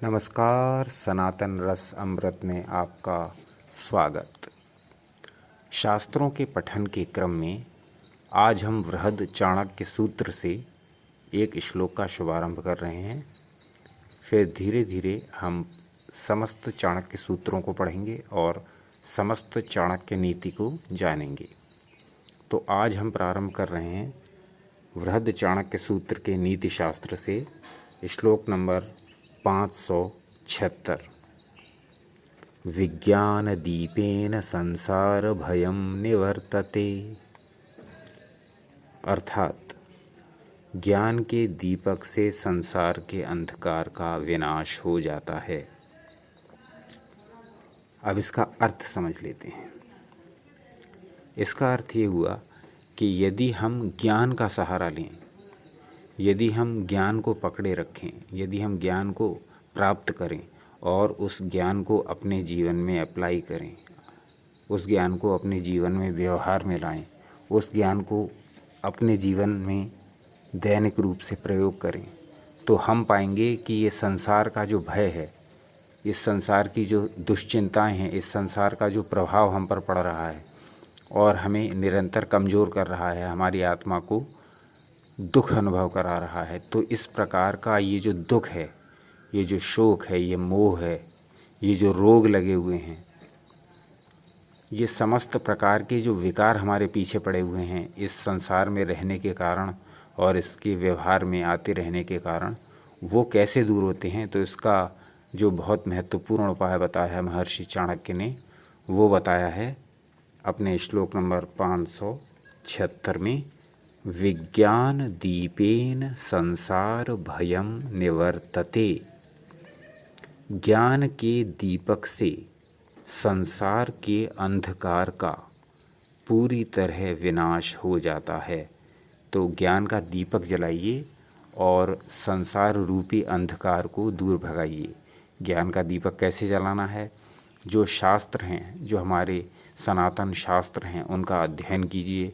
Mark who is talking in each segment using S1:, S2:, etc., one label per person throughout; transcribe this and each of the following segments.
S1: नमस्कार। सनातन रस अमृत में आपका स्वागत। शास्त्रों के पठन के क्रम में आज हम बृहद चाणक्य सूत्र से एक श्लोक का शुभारंभ कर रहे हैं। फिर धीरे धीरे हम समस्त चाणक्य सूत्रों को पढ़ेंगे और समस्त चाणक्य नीति को जानेंगे। तो आज हम प्रारंभ कर रहे हैं बृहद चाणक्य सूत्र के नीति शास्त्र से श्लोक नंबर 576। विज्ञान दीपेन संसार भयम निवर्तते। अर्थात ज्ञान के दीपक से संसार के अंधकार का विनाश हो जाता है। अब इसका अर्थ समझ लेते हैं। इसका अर्थ ये हुआ कि यदि हम ज्ञान का सहारा लें, यदि हम ज्ञान को पकड़े रखें, यदि हम ज्ञान को प्राप्त करें और उस ज्ञान को अपने जीवन में अप्लाई करें, उस ज्ञान को अपने जीवन में व्यवहार में लाएं, उस ज्ञान को अपने जीवन में दैनिक रूप से प्रयोग करें, तो हम पाएंगे कि ये संसार का जो भय है, इस संसार की जो दुश्चिंताएं हैं, इस संसार का जो प्रभाव हम पर पड़ रहा है और हमें निरंतर कमज़ोर कर रहा है, हमारी आत्मा को दुख अनुभव करा रहा है, तो इस प्रकार का ये जो दुख है, ये जो शोक है, ये मोह है, ये जो रोग लगे हुए हैं, ये समस्त प्रकार के जो विकार हमारे पीछे पड़े हुए हैं इस संसार में रहने के कारण और इसके व्यवहार में आते रहने के कारण, वो कैसे दूर होते हैं। तो इसका जो बहुत महत्वपूर्ण उपाय बताया है महर्षि चाणक्य ने, वो बताया है अपने श्लोक नंबर 576 में। विज्ञान दीपेन संसार भयम निवर्तते। ज्ञान के दीपक से संसार के अंधकार का पूरी तरह विनाश हो जाता है। तो ज्ञान का दीपक जलाइए और संसार रूपी अंधकार को दूर भगाइए। ज्ञान का दीपक कैसे जलाना है? जो शास्त्र हैं, जो हमारे सनातन शास्त्र हैं, उनका अध्ययन कीजिए,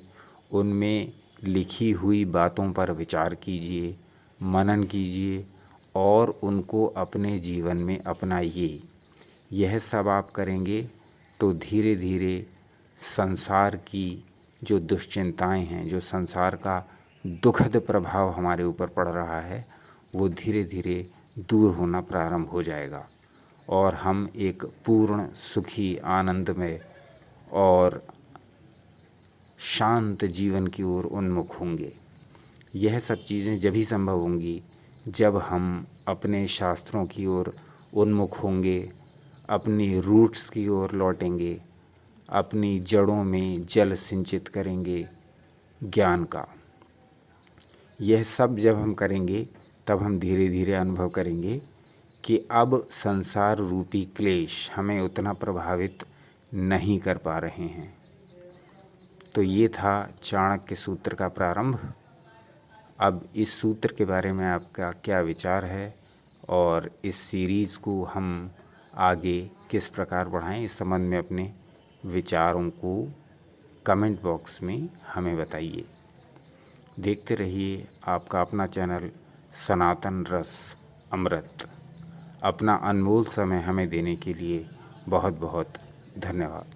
S1: उनमें लिखी हुई बातों पर विचार कीजिए, मनन कीजिए और उनको अपने जीवन में अपनाइए। यह सब आप करेंगे तो धीरे धीरे संसार की जो दुश्चिंताएं हैं, जो संसार का दुखद प्रभाव हमारे ऊपर पड़ रहा है, वो धीरे धीरे दूर होना प्रारंभ हो जाएगा और हम एक पूर्ण सुखी आनंदमय और शांत जीवन की ओर उन्मुख होंगे। यह सब चीज़ें जब ही संभव होंगी जब हम अपने शास्त्रों की ओर उन्मुख होंगे, अपनी रूट्स की ओर लौटेंगे, अपनी जड़ों में जल सिंचित करेंगे ज्ञान का। यह सब जब हम करेंगे तब हम धीरे धीरे अनुभव करेंगे कि अब संसार रूपी क्लेश हमें उतना प्रभावित नहीं कर पा रहे हैं। तो ये था चाणक्य सूत्र का प्रारंभ। अब इस सूत्र के बारे में आपका क्या विचार है और इस सीरीज़ को हम आगे किस प्रकार बढ़ाएं, इस संबंध में अपने विचारों को कमेंट बॉक्स में हमें बताइए। देखते रहिए आपका अपना चैनल सनातन रस अमृत। अपना अनमोल समय हमें देने के लिए बहुत बहुत धन्यवाद।